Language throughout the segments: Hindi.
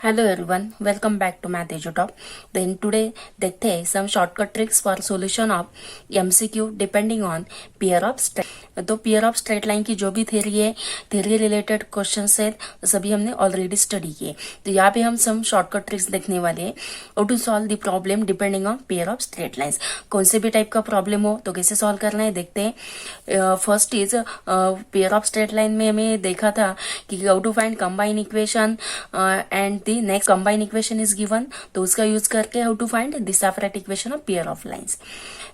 Hello everyone, welcome back to math Edutop. Then today देखते हैं some shortcut tricks for solution of MCQ depending on pair of straight. तो पेयर ऑफ स्ट्रेट लाइन की जो भी थ्योरी है, थ्योरी रिलेटेड क्वेश्चन है, सभी हमने ऑलरेडी स्टडी किए। तो यहाँ पे हम सम शॉर्टकट ट्रिक्स देखने वाले हैं और to solve the problem depending on pair of straight lines. कौन से भी टाइप का प्रॉब्लम हो तो कैसे सॉल्व करना है देखते हैं। First is pair of straight line में हमें देखा था कि how to find combine equation and the next combine equation is given, तो उसका यूज करके how to find the separate equation of pair of lines.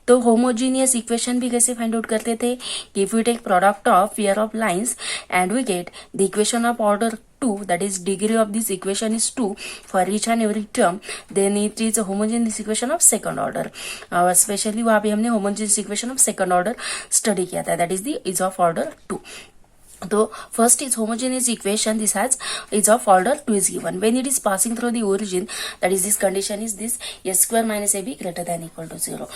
तो होमोजीनियस इक्वेशन भी कैसे फाइंड आउट करते थे कि if we take product of pair of lines and we get the equation of order 2, that is degree of this equation is 2 for each and every term, then it is a homogeneous equation of second order. Especially वहाँ पे हमने homogeneous equation of second order study किया था, that is the is of order 2. तो first is homogeneous equation, this has is of order 2 is given when it is passing through the origin, that is this condition is this s square minus ab greater than equal to 0.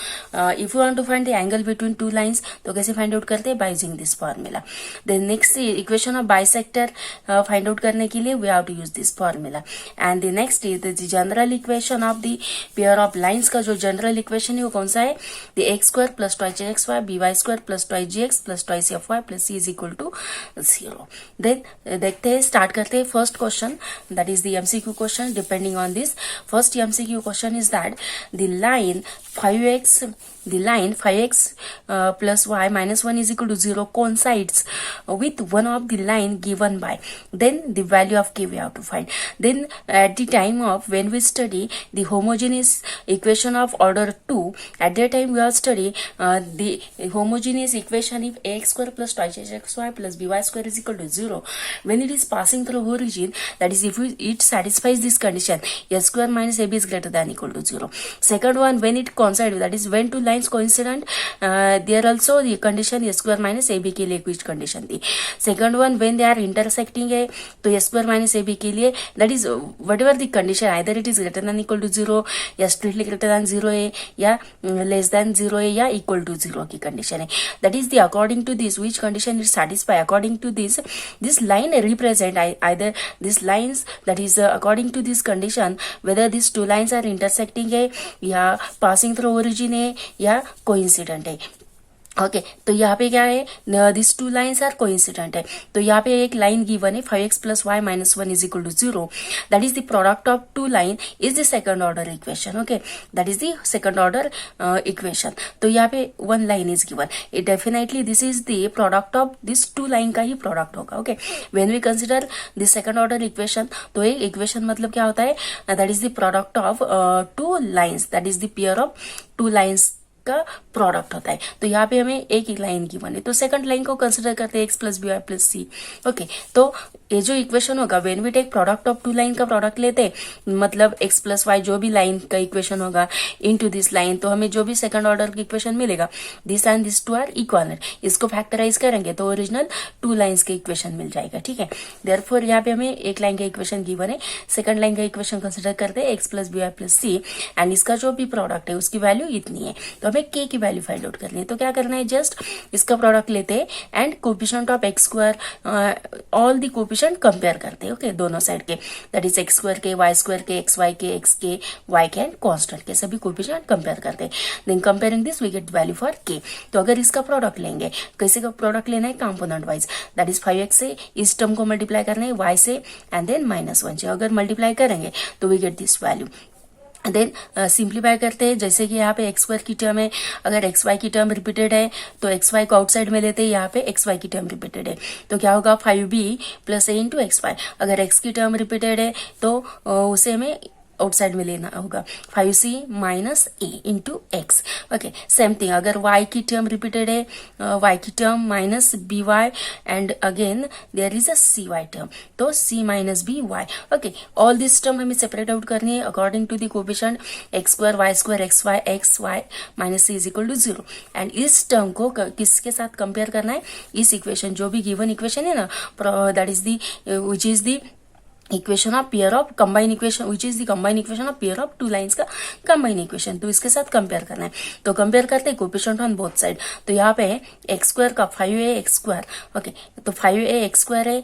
If you want to find the angle between two lines तो कैसे find out करते हैं, by using this formula. Then next equation of bisector find out करने के लिए we have to use this formula. And the next is the general equation of the pair of lines का जो general equation है वो कौन सा है, the x square plus twice xy by square plus twice gx plus twice fy plus c is equal to 0. Then देखते हैं, स्टार्ट करते हैं first question, that is the MCQ question depending on this. First MCQ question is that the line 5x plus y minus 1 is equal to 0 coincides with one of the line given by, then the value of k we have to find. Then at the time of when we study the homogeneous equation of order 2, at that time we have studied the homogeneous equation if ax square plus twice xy plus by square is equal to 0 when it is passing through origin, that is if it satisfies this condition s square minus ab is greater than equal to 0. Second one, when it coincides, that is when two lines coincident, there also the condition s square minus ab के लिए कुछ condition थी. Second one, when they are intersecting है तो s square minus ab के लिए, that is whatever the condition, either it is greater than equal to 0 या strictly greater than 0 है या less than 0 है या equal to 0 की condition है. That is the according to this which condition it satisfy, according to this line represent either these lines, that is according to this condition whether these two lines are intersecting है या passing through origin है या कोइंसिडेंट है. ओके तो यहाँ पे क्या है, this two lines are coincident है. तो यहाँ पे एक लाइन गिवन है 5x plus y minus 1 is equal to 0, that is the product of two line is the second order equation. Okay, that is the second order equation. तो यहाँ पे one line is given, it definitely this is the product of this two line का ही product होगा. Okay, when we consider the second order equation, तो एक equation मतलब क्या होता है, that is the product of two lines, that is the pair of two lines का प्रोडक्ट होता है. तो यहाँ पे हमें एक ही लाइन की बने, तो सेकंड लाइन को कंसिडर करते हैं x plus b y plus c. Okay, तो ये जो इक्वेशन होगा when we take product of two line का प्रोडक्ट लेते हैं, मतलब एक्स प्लस वाई जो भी लाइन का इक्वेशन होगा इनटू दिस लाइन, तो हमें जो भी सेकंड ऑर्डर की इक्वेशन मिलेगा this and this two are equal, इसको फैक्टराइज करेंगे तो ओरिजिनल टू लाइन्स के इक्वेशन मिल जाएगा. ठीक है, देयरफॉर यहाँ पे हमें एक लाइन का इक्वेशन गिवन है, सेकंड लाइन का इक्वेशन कंसिडर करते हैं x plus b y plus c and इसका जो भी प्रोडक्ट है उसकी वैल्यू इतनी है. तो हमें के की वैल्यू फाइंड आउट करनी है, तो क्या करना है, जस्ट इसका प्रोडक्ट लेते हैं and coefficient of x square all the coefficient compare करते हैं. ओके, दोनों साइड के, दैट इज एक्स स्क्वायर के, वाई स्क्वायर के, एक्स वाई के, एक्स के, वाई के एंड कांस्टेंट के सभी कोफिशिएंट कंपेयर करते हैं. Then comparing this we get value for k. तो अगर इसका प्रोडक्ट लेंगे, कैसे का प्रोडक्ट लेना है, component wise, that is 5x से इस टर्म को मल्टीप्लाई करना है y से एंड देन -1 से, अगर मल्टीप्लाई करेंगे तो we get this value. Then simplify करते हैं, जैसे कि यहाँ पे एक्स स्क्वायर की टर्म है, अगर एक्स वाई की टर्म रिपीटेड है तो एक्स वाई को आउटसाइड में लेते हैं, यहाँ पे एक्स वाई की टर्म रिपीटेड है तो क्या होगा 5b plus a into x y. अगर एक्स की टर्म रिपीटेड है तो उसे हमें आउटसाइड में लेना होगा 5c minus a into x. Okay, same thing अगर y की टर्म रिपीटेड है, y की term minus b y and again there is a c y term, तो c minus b y. Okay, all this term हमें सेपरेट आउट करनी है according to the coefficient x square x y minus c is equal to 0 and इस टर्म को किसके साथ कंपेयर करना है, इस इक्वेशन जो भी गिवन इक्वेशन है ना, that is the which is the equation of pair of combine equation which is the combine equation of pair of two lines का कंबाइन इक्वेशन। तो इसके साथ कंपेयर करना है, तो कंपेयर करते हैं कोएफिशिएंट ऑन बोथ साइड। तो यहाँ पे एक्स स्क्वायर का 5a एक्स स्क्वायर, ओके, तो 5a एक्स स्क्वायर है,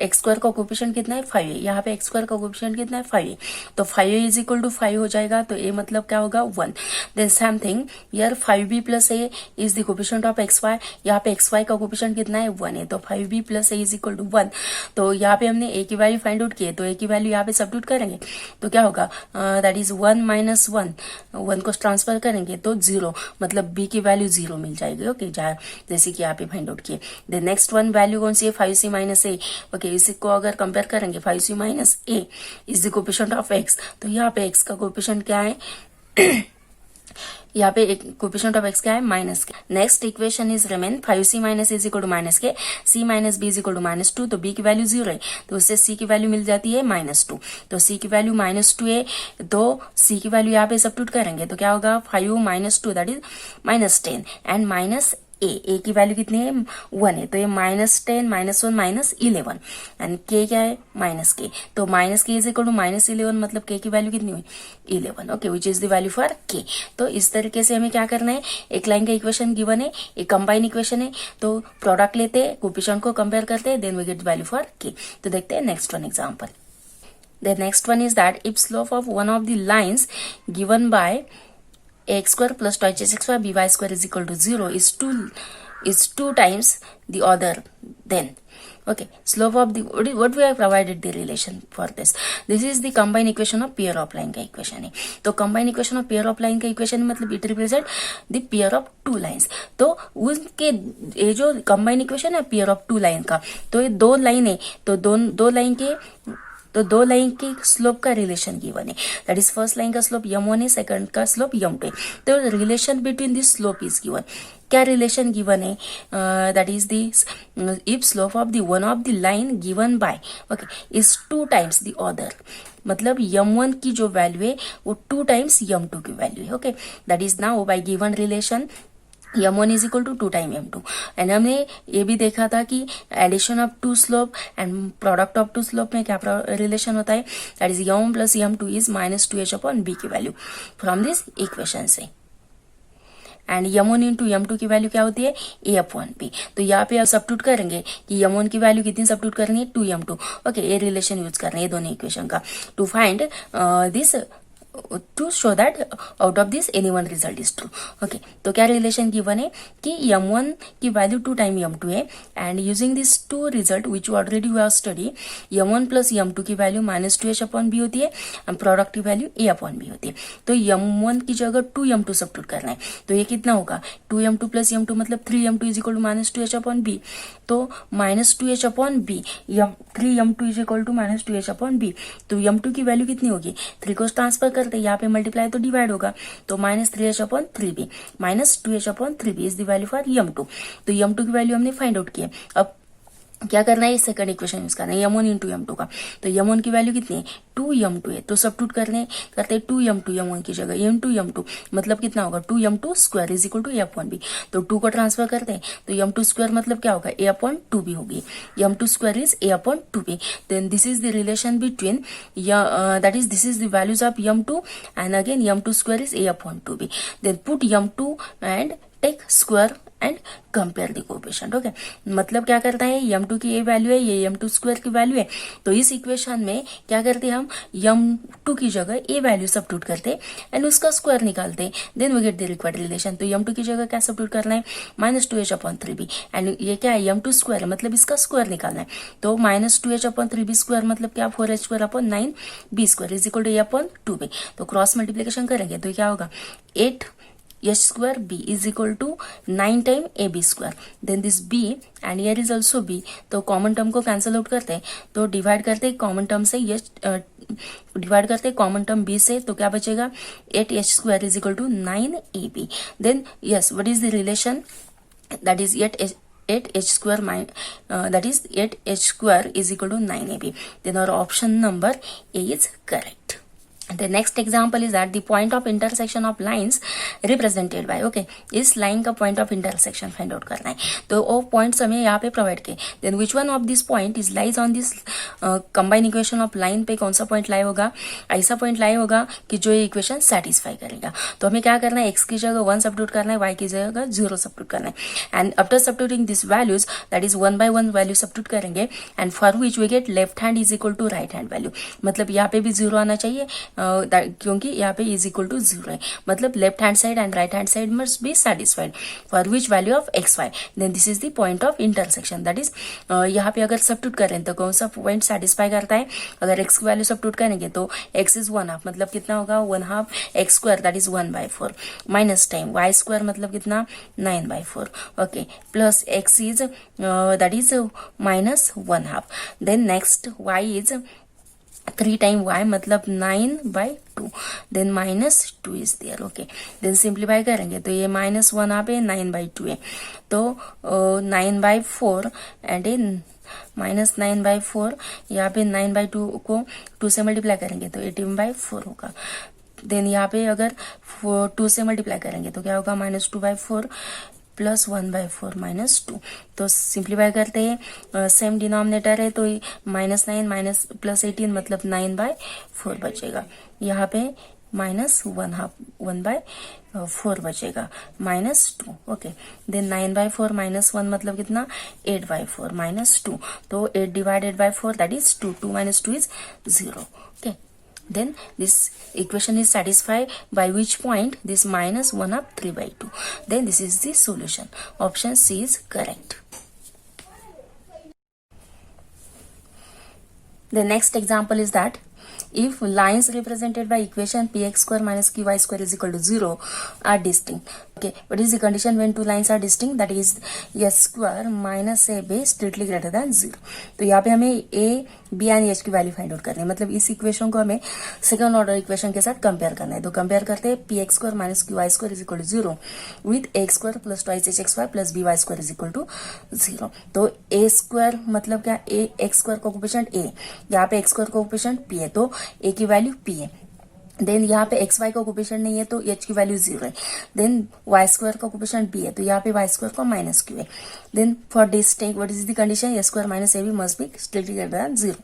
एक्स स्क्वायर का कोएफिशिएंट कितना है 5a, यहाँ पे एक्स स्क्वायर का कोएफिशिएंट कितना है 5a, तो 5a इज इक्वल टू 5 हो जाएगा, तो a मतलब क्या होगा 1। Then same thing here 5b plus a is the coefficient of x y, यहाँ पे एक्स वाई का कोएफिशिएंट कितना है 1 है, तो 5b plus a is equal to 1। तो यहाँ पे हमने a की वैल्यू फाइंड आउट किए, तो a की वैल्यू यहाँ पे सब्स्टिट्यूट करेंगे तो क्या होगा, दैट इज 1 माइनस 1 को ट्रांसफर करेंगे तो 0, मतलब b की वैल्यू 0 मिल जाएगी, ओके, जैसे कि यहाँ पे फाइंड आउट किए। देन नेक्स्ट वन वैल्यू कौन सी है 5c माइनस a, ओके, इसको अगर कंपेयर करेंगे 5c minus a is the coefficient of x, तो यहाँ पे x का कोएफिशिएंट क्या है यहाँ पे एक कोएफिशिएंट ऑफ x क्या है minus k. Next equation is remain 5c minus is equal to minus k, c minus b is equal to -2, तो b की वैल्यू 0 है, तो उससे c की वैल्यू मिल जाती है -2, तो c की वैल्यू -2 है, तो c की वैल्यू यहाँ पे सब्स्टिट्यूट करेंगे तो क्या होगा 5 minus 2 that is -10 and minus a की वैल्यू कितनी है 1 है, तो ये -10 -1 -11 एंड k क्या है -k, तो -k इज इक्वल टू -11 मतलब k की वैल्यू कितनी हुई 11, okay, which is the value for k। तो इस तरीके से हमें क्या करना है, एक लाइन का इक्वेशन गिवन है, एक कंबाइन इक्वेशन है, तो प्रोडक्ट लेते हैं, कोएफिशिएंट को कंपेयर करते हैं, then we get value for k। तो देखते हैं next one example. The next one is that if slope of one of the lines given by ax square plus 2hxy by square is equal to 0 is two times the other, then okay, slope of the what we have provided the relation for this is the combined equation of pair of line का इक्वेशन है। तो combined equation of pair of line का इक्वेशन मतलब it represent the pair of two lines. तो उनके ये जो combined इक्वेशन है पेयर ऑफ टू लाइन का, तो ये दो लाइन है, तो दो लाइन के स्लोप का रिलेशन गिवन है, दैट इज फर्स्ट लाइन का स्लोप m1 है, सेकंड का स्लोप m2 है, तो relation between this slope is given. क्या रिलेशन गिवन है, that is this if slope of the one of the line given by okay is 2 times the other, मतलब m1 की जो वैल्यू है वो 2 टाइम्स m2 की वैल्यू है, okay, that is now by given relation m1 is equal to 2 time m2 and हमने ये भी देखा था कि addition of two slope and product of two slope में क्या रिलेशन होता है, that is m1 plus m2 is -2h upon b की वैल्यू फ्रॉम दिस इक्वेशन से, एंड m1 इंटू m2 की वैल्यू क्या होती है a अपॉन b। तो यहाँ पे आप सब्स्टिट्यूट करेंगे कि m1 की वैल्यू कितनी सब्स्टिट्यूट करनी है 2m2, ओके, ये रिलेशन यूज करना है दोनों इक्वेशन का to find this to show that out of this any one result is true, okay। तो क्या रिलेशन गिवन है कि m1 की वैल्यू 2 टाइम m2 है and using this two result which already we have study, m1 plus m2 की वैल्यू -2h अपॉन b होती है एंड प्रोडक्ट की वैल्यू a अपॉन b होती है। तो m1 की जगह 2m2 सब्स्टिट्यूट करना है, तो ये कितना होगा 2m2 प्लस m2 मतलब 3m2 is equal to -2h upon b, तो -2h upon b 3m2 is equal to -2h upon b, तो m2 की वैल्यू कितनी होगी 3 को ट्रांसफर करते यहाँ पे मल्टीप्लाई तो डिवाइड होगा, तो -3h upon 3b -2h upon 3b is the value for m2। तो m2 की वैल्यू हमने फाइंड आउट की है, अब क्या करना है सेकंड इक्वेशन यूज करना है m1 इंटू m2 का, तो m1 की वैल्यू कितनी है 2m2 है, तो सब्स्टिट्यूट करते हैं 2m2 m1 की जगह m2 m2 मतलब कितना होगा 2m2 square is equal to a upon b, तो 2 को ट्रांसफर करते हैं तो m2 स्क्वायर मतलब क्या होगा a अपॉन 2b होगी, m2 square is a upon 2b, then this is the relation between that is this is the values of m2 and again m2 square is a upon 2b, then put m2 and take square and compare the coefficient, okay, मतलब क्या करता है m2 की ये वैल्यू है, ये m2 स्क्वायर की वैल्यू है, तो इस इक्वेशन में क्या करते हैं हम m2 की जगह a वैल्यू सब्स्टिट्यूट करते हैं एंड उसका स्क्वायर निकालते हैं, then we get the required relation. तो m2 की जगह क्या सब्स्टिट्यूट करना है -2h अपॉन 3b एंड ये क्या है m2 स्क्वायर है मतलब इसका स्क्वायर निकालना है, तो -2h अपॉन 3b स्क्वायर मतलब क्या 4h square upon 9b square is equal to a upon 2b, तो क्रॉस मल्टीप्लीकेशन करेंगे तो क्या होगा 8h square b is equal to 9 time ab square, then this b and here is also b, तो कॉमन टर्म को कैंसिल आउट करते हैं, तो डिवाइड करते हैं कॉमन टर्म से डिवाइड करते हैं कॉमन टर्म b से, तो क्या बचेगा 8h square is equal to 9ab, then yes what is the relation that is 8h square that is 8h square is equal to 9ab, then our option number A is correct, The next example is that the point of intersection of lines represented by okay इस लाइन का point of intersection find out करना है. तो वो points हमें यहाँ पे provide किए. Then which one of this point is lies on this combined equation of line पे कौन सा point lie होगा? ऐसा point lie होगा कि जो ये equation satisfy करेगा. तो हमें क्या करना है? x की जगह 1 substitute करना है, y की जगह 0 substitute करना है. And after substituting these values, that is 1 by 1 value substitute करेंगे, and for which we get left hand is equal to right hand value. मतलब यहाँ पे भी 0 आना चाहिए क्योंकि यहाँ पे इज इक्वल टू 0 है. मतलब left hand side and right hand side must be satisfied for which value of x y. Then this is the point of intersection. That is यहाँ पे अगर सब्स्टिट्यूट करें तो कौन सा पॉइंट सेटिस्फाई करता है? अगर एक्स की वैल्यू सब्स्टिट्यूट करेंगे तो एक्स इज 1/2 मतलब कितना होगा? 1/2 x square that is 1/4 minus time y square मतलब कितना? 9/4 okay plus x is that is minus 1/2. Then next y is 3 times y मतलब 9/2. Then -2 is there. Okay then simplify करेंगे तो ये -1 यहाँ पे 9/2 है तो 9/4 एंड -9/4 यहाँ पे 9/2 को 2 से मल्टीप्लाई करेंगे तो 18/4 होगा. देन यहाँ पे अगर 2 से मल्टीप्लाई करेंगे तो क्या होगा? -2/4 प्लस 1/4 -2. तो सिंप्लीफाई करते हैं सेम डिनोमिनेटर है तो -9 माइनस प्लस 18 मतलब 9/4 बचेगा. यहाँ पे -1/4 बचेगा -2. ओके देन 9/4 -1 मतलब कितना? 8/4 -2. तो 8 divided by 4 that is 2. 2 minus 2 is 0. Okay. Then this equation is satisfied by which point? This -1/3 3/2. Then this is the solution. Option C is correct. The next example is that if lines represented by equation px square minus qy square is equal to 0 are distinct. Okay, what is the condition when two lines are distinct? That is s square minus ab strictly greater than 0. तो यहाँ पे हमें a b एंड h की वैल्यू फाइंड आउट करनी है. मतलब इस इक्वेशन को हमें सेकंड ऑर्डर इक्वेशन के साथ कंपेयर करना है. तो कंपेयर करते हैं px square minus qy square is equal to 0 with x square plus twice hxy plus by square is equal to 0. तो a square मतलब क्या? a x square coefficient a, यहाँ पे x square कोएफिशिएंट p है तो a की वैल्यू p है. देन यहाँ पे एक्स वाई का कोएफिशिएंट नहीं है तो एच की वैल्यू 0 है. देन वाई स्क्वायर का कोएफिशिएंट बी है तो यहाँ पे वाई स्क्वायर का -q है. Then for distinct what is the condition? S square minus A b must be strictly greater than 0.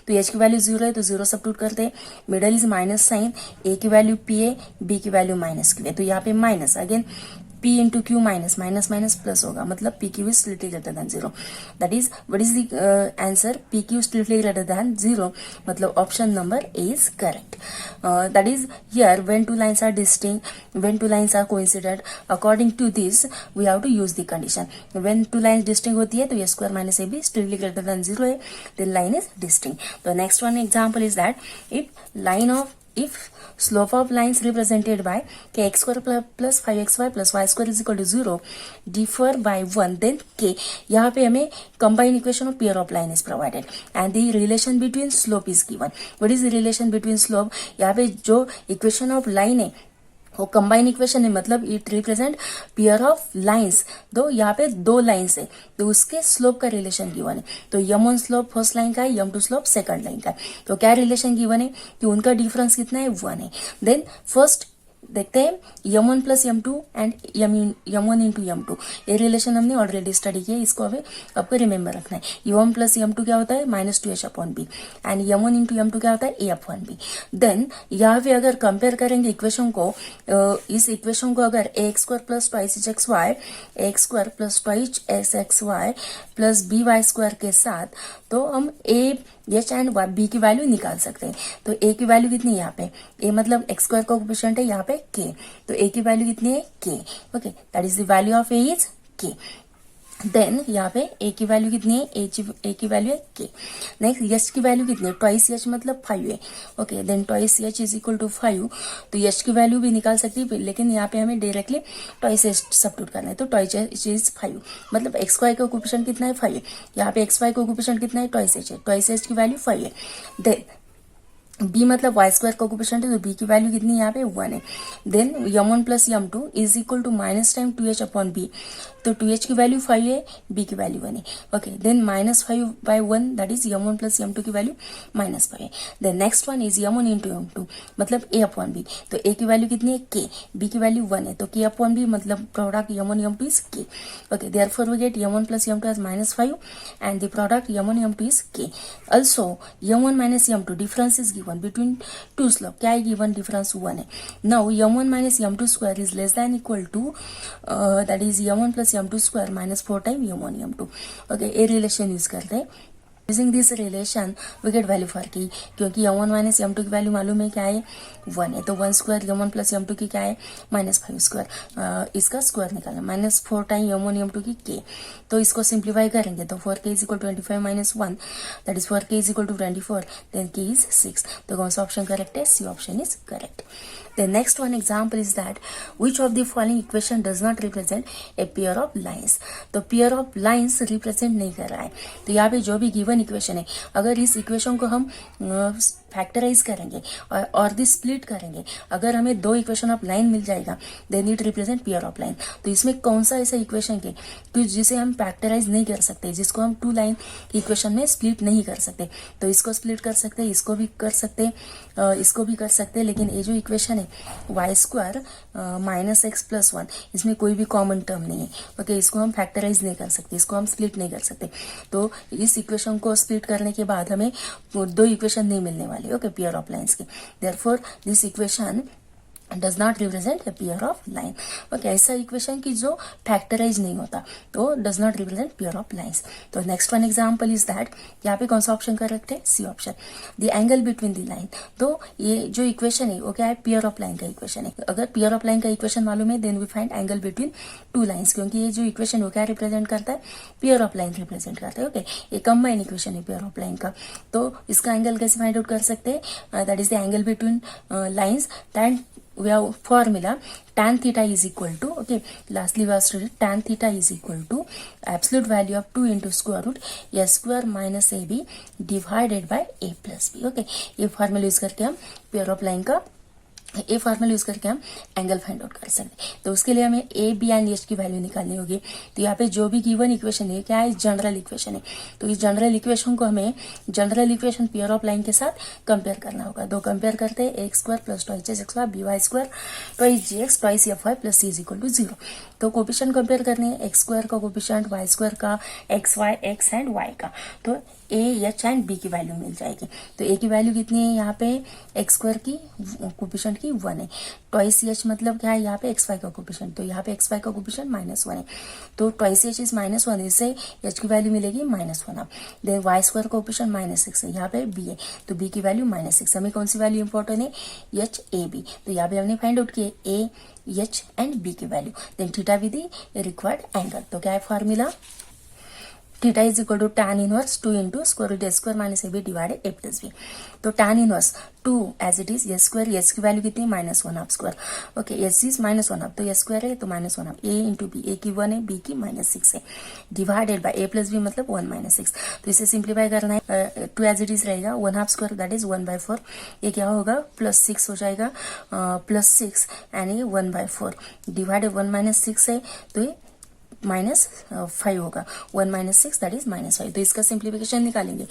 तो एच की वैल्यू 0 है तो 0 सब्स्टिट्यूट करते हैं. Middle is minus sign, a की वैल्यू p है, बी की वैल्यू -q है तो यहाँ पे minus again p into q minus minus minus plus होगा मतलब p q is strictly greater than 0. That is what is the answer? P q strictly greater than 0 मतलब option number a is correct. That is here when two lines are distinct, when two lines are coincident, according to this we have to use the condition. When two lines distinct होती है तो a square minus A b strictly greater than 0 है, देन लाइन इज डिस्टिंक्ट. तो next one example is that if slope of lines represented by kx square plus 5xy plus y square is equal to 0 differ by 1 then k. यहाँ पे हमें combined equation of pair of line is provided and the relation between slope is given. What is the relation between slope? यहाँ पे जो equation of line है वो कंबाइन इक्वेशन है मतलब it represent pair of lines. दो यहाँ पे 2 लाइंस है तो उसके स्लोप का रिलेशन गिवन है. तो m1 स्लोप फर्स्ट लाइन का है, m2 स्लोप सेकंड लाइन का है. तो क्या रिलेशन गिवन है कि उनका डिफरेंस कितना है? 1 है. देन फर्स्ट देखते हैं m1 plus m2 and m1 into m2. ये रिलेशन हमने ऑलरेडी स्टडी किया, इसको हमें आपको रिमेम्बर रखना है. m1 प्लस m2 क्या होता है? -2h/b and m1 into m2 क्या होता है? a/b. देन यहाँ पे अगर कंपेयर करेंगे इक्वेशन को, इस इक्वेशन को अगर ax square plus twice hxy, ax square plus twice sxy plus by square के साथ तो हम a एच एंड बी की वैल्यू निकाल सकते हैं. तो ए की वैल्यू कितनी है यहाँ पे? ए मतलब एक्स स्क्वायर का कोएफिशिएंट है, यहाँ पे के. तो ए की वैल्यू कितनी है? के. Okay that is the value of A is के. देन यहाँ पे ए की वैल्यू कितनी है? ए की वैल्यू है के. नेक्स्ट एच की वैल्यू कितनी है? ट्वाइस एच मतलब 5 है. Okay then twice h is equal to 5. तो एच की वैल्यू भी निकाल सकती है लेकिन यहाँ पे हमें डायरेक्टली ट्वाइस एच सब्स्टिट्यूट करना है. तो ट्वाइस एच इज 5 मतलब एक्स वाई का कोएफिशिएंट कितना है? 5 है. यहाँ पे एक्स वाई का कोएफिशिएंट कितना है? ट्वाइस एच है. ट्वाइस एच की वैल्यू 5 है. देन बी मतलब वाई स्क्वायर का कोफिशिएंट है, तो बी की वैल्यू कितनी है यहाँ पे 1 है। Then m1 plus m2 is equal to minus time 2h upon b, तो 2h की वैल्यू 5 है, b की वैल्यू 1 है। Okay, then -5/1 that is m1 plus m2 की वैल्यू -5 है। Then next one is m1 into m2 मतलब a अपॉन b, तो a की वैल्यू कितनी है k, b की वैल्यू 1 है, तो k अपॉन b मतलब product m1 m2 is k। Okay, therefore we get m1 plus m2 as -5 and the product m1 m2 is k. Also m1 minus m2 difference is given between two slope, क्या है गिवन डिफरेंस 1 है। Now m1 minus m2 square is less than equal to that is m1 plus m2 square minus 4 time m1 m2। ओके, ये रिलेशन यूज करते हैं। Using this relation we get value for k, क्योंकि m1 माइनस m2 की वैल्यू मालूम है क्या है 1 है, तो 1 स्क्वायर m1 प्लस m2 की क्या है -5 स्क्वायर, इसका स्क्वायर निकालना -4 टाइम m1 m2 की k, तो इसको सिंप्लीफाई करेंगे तो 4k is equal 25 minus 1 that is 4k is equal to 24, then k is 6, तो कौन सा ऑप्शन करेक्ट है, C option is correct. The next one example is that which of the following equation does not represent a pair of lines, तो pair of lines represent नहीं कर रहा है, तो यहाँ पे जो भी given equation है अगर इस equation को हम फैक्टराइज करेंगे और दी स्प्लिट करेंगे, अगर हमें दो इक्वेशन ऑफ लाइन मिल जाएगा then it represent pair of line. तो इसमें कौन सा ऐसा इक्वेशन के तो जिसे हम फैक्टराइज नहीं कर सकते, जिसको हम टू लाइन इक्वेशन में स्प्लिट नहीं कर सकते, तो इसको स्प्लिट कर सकते हैं, इसको भी कर सकते हैं, इसको भी कर सकते हैं, लेकिन ये जो इक्वेशन है Y square minus X plus 1 इसमें कोई भी कॉमन टर्म नहीं है। ओके, इसको हम फैक्टराइज नहीं कर सकते, इसको हम स्प्लिट नहीं कर सकते, तो इस इक्वेशन को स्प्लिट करने के बाद हमें दो इक्वेशन नहीं मिलने वाली। ओके, पेयर ऑफ लाइन्स की, therefore this equation does not represent a pair of line। Okay, ऐसा इक्वेशन की जो फैक्टराइज नहीं होता तो does not represent pair of lines। तो next one example is that, यहाँ पे कौन सा ऑप्शन करेक्ट है, C option, the angle between the line. तो ये जो इक्वेशन है वो क्या है, पेयर ऑफ लाइन का इक्वेशन है। अगर पेयर ऑफ लाइन का इक्वेशन मालूम है then we find angle between two lines, क्योंकि ये जो इक्वेशन वो क्या रिप्रेजेंट करता है, पेयर ऑफ लाइन रिप्रेजेंट करता है। ओके, ये कंबाइन इक्वेशन है पेयर ऑफ लाइन का, तो इसका एंगल कैसे फाइंड आउट कर सकते हैं, that is the angle between lines, than we have formula tan theta is equal to, okay, lastly we have studied tan theta is equal to absolute value of 2 into square root a square minus ab divided by a plus b। okay, ये फॉर्मूला यूज करके हम पेयर ऑफ लाइन का ए फॉर्मूला यूज करके हम एंगल फाइंड आउट कर सकते हैं। तो उसके लिए हमें ए बी एंड एच की वैल्यू निकालनी होगी। तो यहाँ पे जो भी गिवन इक्वेशन है क्या है, जनरल इक्वेशन है, तो इस जनरल इक्वेशन को हमें general equation pair of line के साथ कंपेयर करना होगा। दो कंपेयर करते हैं, X square plus twice X Y B Y square twice G X twice F Y plus C is equal to 0। तो कोफिशिएंट कंपेयर करने हैं, एक्स स्क्वायर का कोफिशिएंट, वाई स्क्वायर का, X Y X and Y का, तो ए एच एंड बी की वैल्यू मिल जाएगी। तो ए की वैल्यू कितनी है यहाँ पे, एक्स स्क्वायर की कोफिशिएंट की 1 है, ट्वाइस एच मतलब क्या है यहाँ पे एक्स वाई का कोफिशिएंट, तो यहाँ पे एक्स वाई का कोफिशिएंट -1 है, तो ट्वाइस एच इज -1, इससे एच की वैल्यू मिलेगी -1 अब। देन वाई स्क्वायर का कोफिशिएंट -6 है, यहाँ पे बी है, तो बी की वैल्यू -6। हमें कौन सी वैल्यू इंपॉर्टेंट है, एच ए बी, तो यहाँ पे हमने फाइंड आउट किया ए एच एंड बी की value, then theta with the required angle. तो क्या है formula, theta is equal to tan inverse 2 into square root H square minus A B divided A plus B. तो tan inverse 2 as it is H square, H की वैल्यू कितनी है -1 half square. Okay, H is -1 half, तो एच स्क्वायर है तो -1 half, A into B, A की 1 है बी की -6 है, divided by A plus B मतलब 1 - 6। तो इसे सिंप्लीफाई करना है, 2 एज इट इज रहेगा, 1 हाफ स्क्वायर दैट इज 1/4, ये क्या होगा +6 हो जाएगा, +6 एंड ये 1/4 डिवाइडेड 1 - 6 है तो ये -5 होगा, 1 - 6 दैट इज -5। तो इसका सिंप्लीफिकेशन निकालेंगे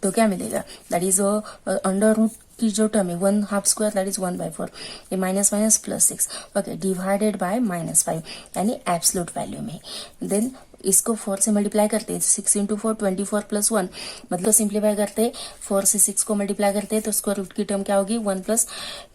तो क्या मिलेगा, दैट इज अंडर रूट की जो टर्म है 1 हाफ स्क्वायर दैट इज 1/4, ये minus minus +6, okay, divided bye -5 यानी एब्सोल्यूट वैल्यू में। देन इसको 4 से मल्टीप्लाई करते हैं, 6 इंटू 4 24 + 1 मतलब सिंप्लीफाई करते हैं, 4 से 6 को मल्टीप्लाई करते हैं तो स्क्वायर रूट की टर्म क्या होगी 1 +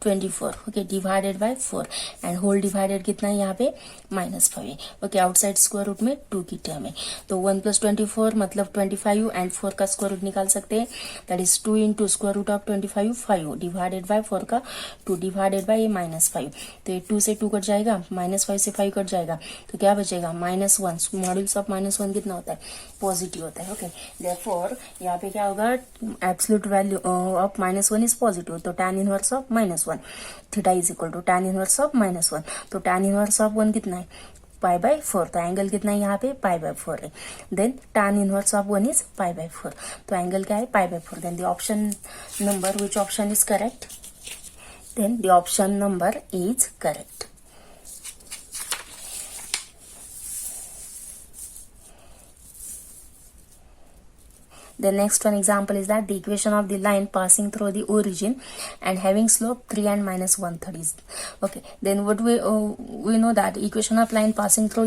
24, okay, divided by 4 and whole divided कितना है यहाँ पे -5 है। ओके, आउटसाइड स्क्वायर रूट में 2 की टर्म है, तो 1 + 24 मतलब 25 एंड 4 का स्क्वायर रूट निकाल सकते हैं, that is 2 into square root of 25 5 divided by 4 का 2 डिवाइडेड बाय -5, तो ये 2 से 2 कट जाएगा, -5 से 5 कट जाएगा, तो क्या बचेगा -1। मॉड्यूल्स ऑफ -1 कितना होता है, पॉजिटिव होता है। ओके, देयरफॉर यहाँ पे क्या होगा, absolute value of -1 is positive, तो tan inverse of -1 theta is equal to tan inverse of -1, तो tan इनवर्स ऑफ 1 कितना है पाई बाय 4, तो एंगल कितना है यहाँ पे पाई बाय 4 है. Then tan inverse of 1 is pi by 4, तो एंगल क्या है pi by 4. Then the option number which option is correct, then the option number is correct. The next one example is that the equation of the line passing through the origin and having slope 3 and minus 1/3 is okay. Then what we know that equation of line passing through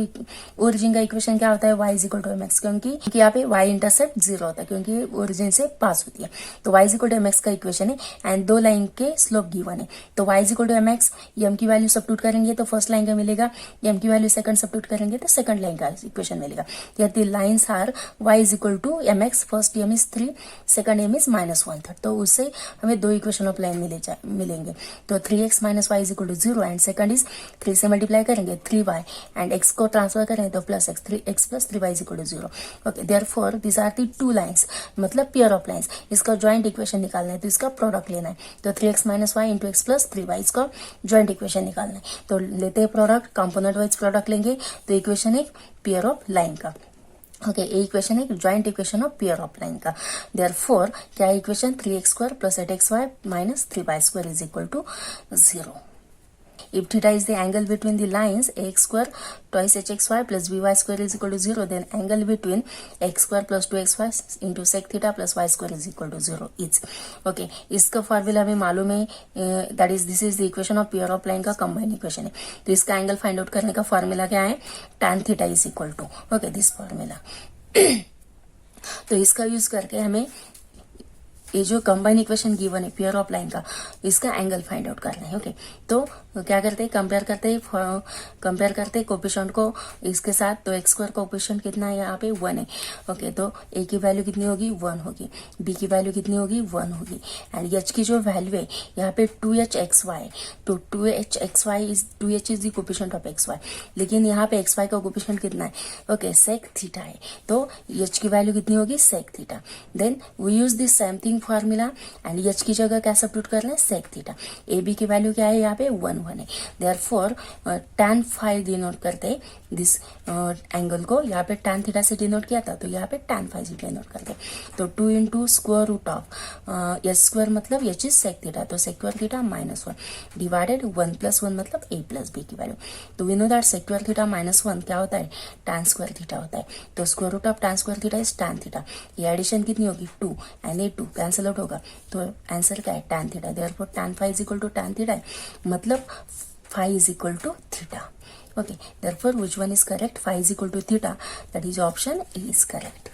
origin का equation क्या होता है, y is equal to mx, क्योंकि यहाँ पे y इंटरसेप्ट 0 होता है क्योंकि origin से पास होती है. तो y is equal to mx का इक्वेशन है एंड दो लाइन के स्लोप गिवन है. तो y is equal to mx, m की वैल्यू सब्स्टिट्यूट करेंगे तो फर्स्ट लाइन का मिलेगा, m की वैल्यू सेकंड सब्स्टिट्यूट करेंगे तो सेकंड लाइन का इक्वेशन मिलेगा. The lines are y is equal to mx, first m is 3, second m is -1/3. तो उससे हमें दो इक्वेशन ऑफ लाइन मिलेंगे. तो 3x minus Y is equal to 0 and second is 3 से मल्टीप्लाई करेंगे 3y एंड x को ट्रांसफर करेंगे तो plus x, 3x plus 3y is equal to 0. Okay, therefore this are the two lines, मतलब पेयर ऑफ लाइंस. इसका ज्वाइंट इक्वेशन निकालना है तो इसका प्रोडक्ट लेना है. तो 3x minus Y into X plus 3y, इसका ज्वाइंट इक्वेशन निकालना है. तो लेते हैं प्रोडक्ट, कंपोनेंट वाइज प्रोडक्ट लेंगे तो इक्वेशन एक पेयर ऑफ लाइन का. ओके, ये इक्वेशन है joint equation of pair of line का. देयरफॉर क्या equation 3x² plus 8xy minus 3y² is equal to 0. If theta is the angle between the lines ax² twice hxy plus by² is equal to 0, then angle between x² plus 2xy into sec theta plus y² is equal to 0 is. Okay, इसका फॉर्मूला हमें मालूम है, that is this is the equation of pair of line का कंबाइन इक्वेशन है. तो इसका एंगल फाइंड आउट करने का फॉर्मूला क्या है, tan theta is equal to, okay, this formula. तो इसका यूज करके हमें ये जो कंबाइन इक्वेशन गिवन है पेयर ऑफ लाइन का, इसका एंगल फाइंड आउट करना है. ओके, तो क्या करते हैं, कंपेयर करते कोएफिशिएंट को इसके साथ. तो x² कोएफिशिएंट कितना है यहाँ पे 1 है. ओके, तो a की वैल्यू कितनी होगी 1 होगी, b की वैल्यू कितनी होगी 1 होगी एंड h की जो वैल्यू है यहाँ पे 2hxy. तो 2h is the coefficient of xy, लेकिन यहाँ पे xy का कोएफिशिएंट कितना है, ओके, sec थीटा है. तो h की वैल्यू कितनी होगी sec theta. Then we use this same thing formula and h की जगह क्या सब्स्टिट्यूट कर रहे हैं sec थीटा. ab की वैल्यू क्या है यहाँ पे 1 है. देयरफॉर tan फाई डिनोट करते दिस एंगल को, यहाँ पे tan थीटा से डिनोट किया था तो यहाँ पे tan फाई से डिनोट करते. तो 2 into square root of h² मतलब h इज sec थीटा, तो sec² थीटा -1 डिवाइडेड 1 + 1 मतलब a + b की वैल्यू. तो we know that sec² theta -1 क्या होता है, tan² थीटा होता है. तो square root of tan² theta is tan theta. ये एडिशन कितनी होगी 2 एंड ये 2 कैंसिल आउट होगा, तो आंसर क्या है tan theta. Therefore tan phi is equal to tan theta है, मतलब phi is equal to theta. Okay, therefore which one is correct, phi is equal to theta, that is option A is correct.